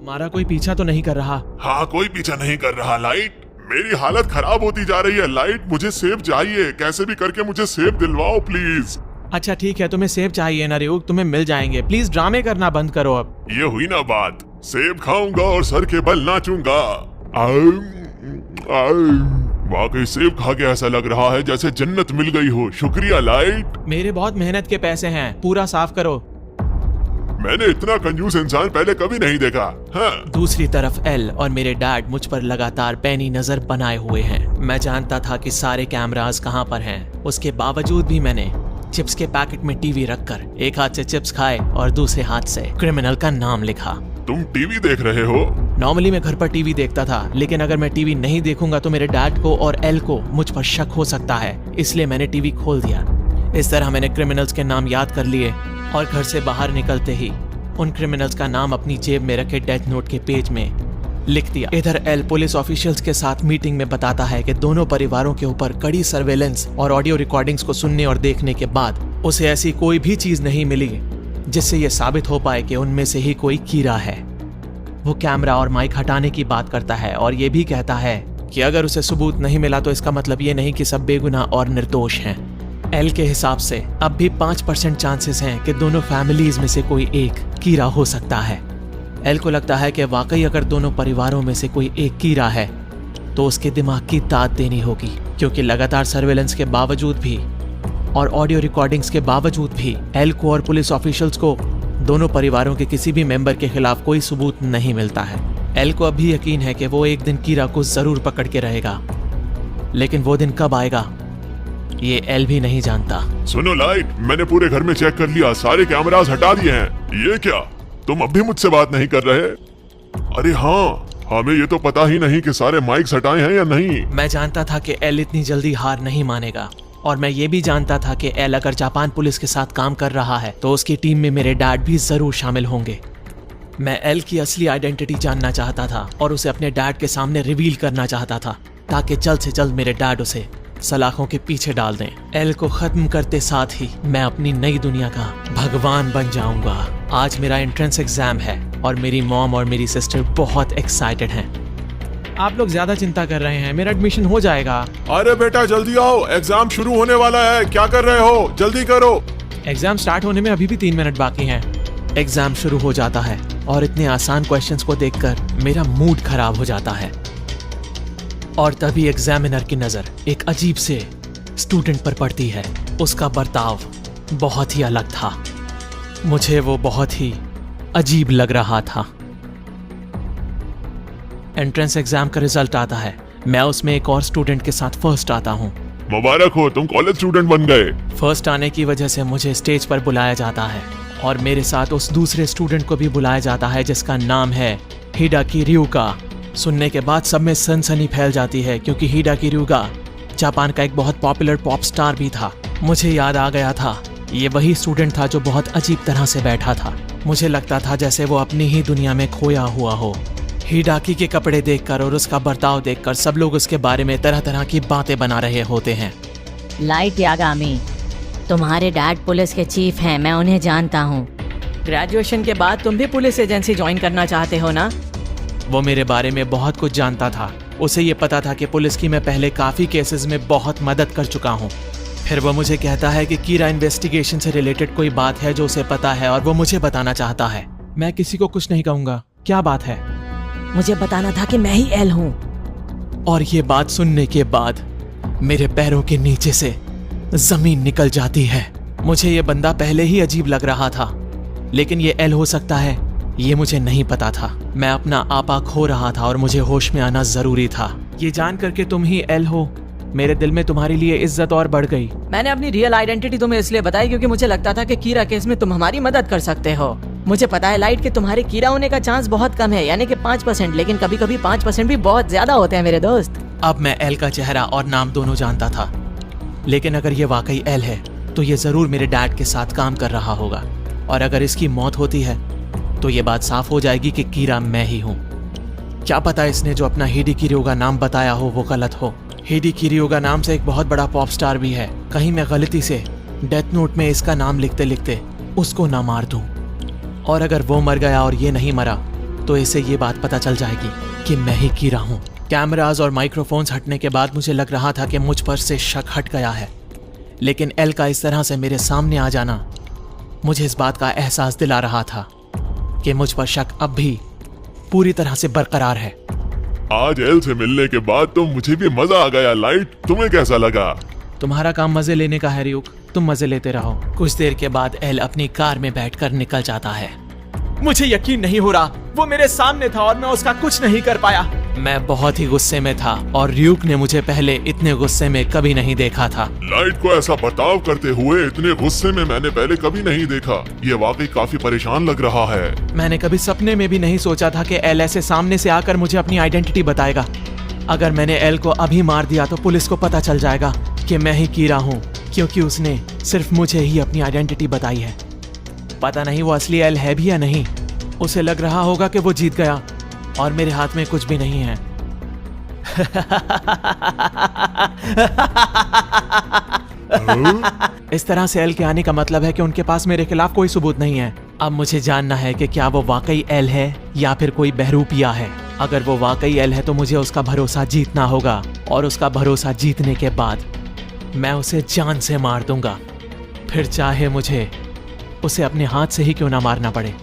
हमारा कोई पीछा तो नहीं कर रहा? हाँ, कोई पीछा नहीं कर रहा। लाइट, मेरी हालत खराब होती जा रही है। लाइट, मुझे सेब चाहिए, कैसे भी करके मुझे सेब दिलवाओ प्लीज। अच्छा ठीक है, तुम्हें सेब चाहिए ना रियूक, तुम्हें मिल जाएंगे। प्लीज ड्रामे करना बंद करो अब। ये हुई ना बात, सेब खाऊंगा और सर के बल नाचूंगा। वाकई सेब खा के ऐसा लग रहा है जैसे जन्नत मिल गई हो। शुक्रिया लाइट। मेरे बहुत मेहनत के पैसे हैं, पूरा साफ करो। मैंने इतना कंजूस इंसान पहले कभी नहीं देखा। हाँ। दूसरी तरफ एल और मेरे डैड मुझ पर लगातार पैनी नजर बनाए हुए हैं। मैं जानता था कि सारे कैमरास कहाँ पर हैं। उसके बावजूद भी मैंने चिप्स के पैकेट में टीवी रखकर एक हाथ से चिप्स खाए और दूसरे हाथ से क्रिमिनल का नाम लिखा। तुम टीवी देख रहे हो? नॉर्मली मैं घर पर टीवी देखता था, लेकिन अगर मैं टीवी नहीं देखूंगा तो मेरे डैड को और एल को मुझ पर शक हो सकता है, इसलिए मैंने टीवी खोल दिया। इस तरह मैंने क्रिमिनल्स के नाम याद कर लिए और घर से बाहर निकलते ही उन क्रिमिनल्स का नाम अपनी जेब में रखे डेथ नोट के पेज में लिख दिया। इधर एल पुलिस ऑफिशियल्स के साथ मीटिंग में बताता है कि दोनों परिवारों के ऊपर कड़ी सर्वेलेंस और ऑडियो रिकॉर्डिंग्स को सुनने और देखने के बाद उसे ऐसी कोई भी चीज नहीं मिली जिससे यह साबित हो पाए कि उनमें से ही कोई कीड़ा है। वो कैमरा और माइक हटाने की बात करता है और ये भी कहता है कि अगर उसे सबूत नहीं मिला तो इसका मतलब ये नहीं कि सब बेगुनाह और निर्दोष हैं। एल के हिसाब से अब भी 5% चांसेस हैं कि दोनों फैमिलीज में से कोई एक कीड़ा हो सकता है। एल को लगता है कि वाकई अगर दोनों परिवारों में से कोई एक कीड़ा है तो उसके दिमाग की दाद देनी होगी, क्योंकि लगातार सर्वेलेंस के बावजूद भी और ऑडियो रिकॉर्डिंग्स के बावजूद भी एल को और पुलिस ऑफिशियल्स को दोनों परिवारों के किसी भी मेंबर के खिलाफ कोई सबूत नहीं मिलता है। एल को अभी यकीन है कि वो एक दिन कीड़ा को जरूर पकड़ के रहेगा, लेकिन वो दिन कब आएगा ये एल भी नहीं जानता। सुनो लाइट, मैंने पूरे घर में चेक कर लिया, सारे कैमरास हटा दिए हैं। ये क्या, तुम अब भी मुझसे बात नहीं कर रहे? अरे हाँ, हमें ये तो पता ही नहीं कि सारे माइक्स हटाए हैं या नहीं। मैं जानता था कि एल इतनी जल्दी हार नहीं मानेगा, और मैं ये भी जानता था कि एल अगर जापान पुलिस के साथ काम कर रहा है तो उसकी टीम में मेरे डैड भी जरूर शामिल होंगे। मैं एल की असली आइडेंटिटी जानना चाहता था और उसे अपने डैड के सामने रिवील करना चाहता था, ताकि जल्द से जल्द मेरे डैड उसे सलाखों के पीछे डाल दें। एल को खत्म करते साथ ही मैं अपनी नई दुनिया का भगवान बन जाऊंगा। आज मेरा एंट्रेंस एग्जाम है और मेरी मॉम और मेरी सिस्टर बहुत एक्साइटेड हैं। आप लोग ज्यादा चिंता कर रहे हैं, मेरा एडमिशन हो जाएगा। अरे बेटा जल्दी आओ, एग्जाम शुरू होने वाला है। क्या कर रहे हो, जल्दी करो। एग्जाम स्टार्ट होने में अभी भी 3 मिनट बाकी हैं। एग्जाम शुरू हो जाता है और इतने आसान क्वेश्चंस को देखकर मेरा मूड खराब हो जाता है। और तभी एग्जामिनर की नजर एक अजीब से स्टूडेंट पर पड़ती है। उसका बर्ताव बहुत ही अलग था, मुझे वो बहुत ही अजीब लग रहा था। एंट्रेंस एग्जाम का रिजल्ट आता है, मैं उसमें एक और स्टूडेंट के साथ फर्स्ट आता हूँ। मुबारक हो, तुम कॉलेज स्टूडेंट बन गए। फर्स्ट आने की वजह से मुझे स्टेज पर बुलाया जाता है और मेरे साथ उस दूसरे स्टूडेंट को भी बुलाया जाता है जिसका नाम है हिडाकी ryuga। सुनने के बाद सब में सनसनी फैल जाती है, क्योंकि हिडाकी ryuga जापान का एक बहुत पॉपुलर पॉप स्टार भी था। मुझे याद आ गया था, ये वही स्टूडेंट था जो बहुत अजीब तरह से बैठा था। मुझे लगता था जैसे वो अपनी ही दुनिया में खोया हुआ हो। हिडाकी के कपड़े देखकर और उसका बर्ताव देखकर सब लोग उसके बारे में तरह तरह की बातें बना रहे होते हैं। लाइट यागामी, तुम्हारे डैड पुलिस के चीफ हैं, मैं उन्हें जानता हूँ। ग्रेजुएशन के बाद तुम भी पुलिस एजेंसी ज्वाइन करना चाहते हो ना? वो मेरे बारे में बहुत कुछ जानता था। उसे ये पता था कि पुलिस की मैं पहले काफ़ी केसेस में बहुत मदद कर चुका हूँ। फिर वो मुझे कहता है कि कीड़ा इन्वेस्टिगेशन से रिलेटेड कोई बात है जो उसे पता है और वो मुझे बताना चाहता है। मैं किसी को कुछ नहीं कहूँगा। क्या बात है? मुझे बताना था कि मैं ही एल हूँ। और ये बात सुनने के बाद मेरे पैरों के नीचे से जमीन निकल जाती है। मुझे ये बंदा पहले ही अजीब लग रहा था, लेकिन ये एल हो सकता है ये मुझे नहीं पता था। मैं अपना आपा खो रहा था और मुझे होश में आना जरूरी था। ये जान करके तुम ही एल हो, मेरे दिल में तुम्हारी लिए इज्जत और बढ़ गई। मैंने अपनी रियल आइडेंटिटी तुम्हें इसलिए बताई क्योंकि मुझे लगता था कि कीड़ा केस में तुम हमारी मदद कर सकते हो। मुझे पता है लाइट कि तुम्हारे कीड़ा होने का चांस बहुत कम है, यानी कि 5%, लेकिन कभी कभी 5% भी बहुत ज्यादा होते हैं मेरे दोस्त। अब मैं एल का चेहरा और नाम दोनों जानता था, लेकिन अगर ये वाकई एल है तो ये जरूर मेरे डैड के साथ काम कर रहा होगा, और अगर इसकी मौत होती है तो ये बात साफ हो जाएगी कि कीड़ा मैं ही हूँ। क्या पता इसने जो अपना हिडाकी ryuga नाम बताया हो वो गलत हो। हिडाकी ryuga नाम से एक बहुत बड़ा पॉप स्टार भी है। कहीं मैं गलती से डेथ नोट में इसका नाम लिखते लिखते उसको ना मार दूं, और अगर वो मर गया और ये नहीं मरा तो इसे ये बात पता चल जाएगी कि मैं ही कीरा हूँ। कैमरास और माइक्रोफोन्स हटने के बाद मुझे लग रहा था कि मुझ पर से शक हट गया है, लेकिन एल का इस तरह से मेरे सामने आ जाना मुझे इस बात का एहसास दिला रहा था कि मुझ पर शक अब भी पूरी तरह से बरकरार है। आज एल से मिलने के बाद तो मुझे भी मजा आ गया। लाइट, तुम्हें कैसा लगा? तुम्हारा काम मजे लेने का है रियुक, तुम मजे लेते रहो। कुछ देर के बाद एल अपनी कार में बैठकर निकल जाता है। मुझे यकीन नहीं हो रहा, वो मेरे सामने था और मैं उसका कुछ नहीं कर पाया। मैं बहुत ही गुस्से में था और रियुक ने मुझे पहले इतने गुस्से में कभी नहीं देखा था। लाइट को ऐसा बर्ताव करते हुए इतने गुस्से में मैंने पहले कभी नहीं देखा। ये वाकई काफी परेशान लग रहा है। मैंने कभी सपने में भी नहीं सोचा था कि एल ऐसे सामने से आकर मुझे अपनी आइडेंटिटी बताएगा। अगर मैंने एल को अभी मार दिया तो पुलिस को पता चल जाएगा कि मैं ही कीरा हूँ, क्योंकि उसने सिर्फ मुझे ही अपनी आइडेंटिटी बताई है। पता नहीं वो असली एल है भी या नहीं। उसे लग रहा होगा कि वो जीत गया और मेरे हाथ में कुछ भी नहीं है। इस तरह से एल के आने का मतलब है कि उनके पास मेरे खिलाफ कोई सबूत नहीं है। अब मुझे जानना है कि क्या वो वाकई एल है या फिर कोई बहरूपिया है। अगर वो वाकई एल है तो मुझे उसका भरोसा जीतना होगा, और उसका भरोसा जीतने के बाद मैं उसे जान से मार दूंगा, फिर चाहे मुझे उसे अपने हाथ से ही क्यों ना मारना पड़े।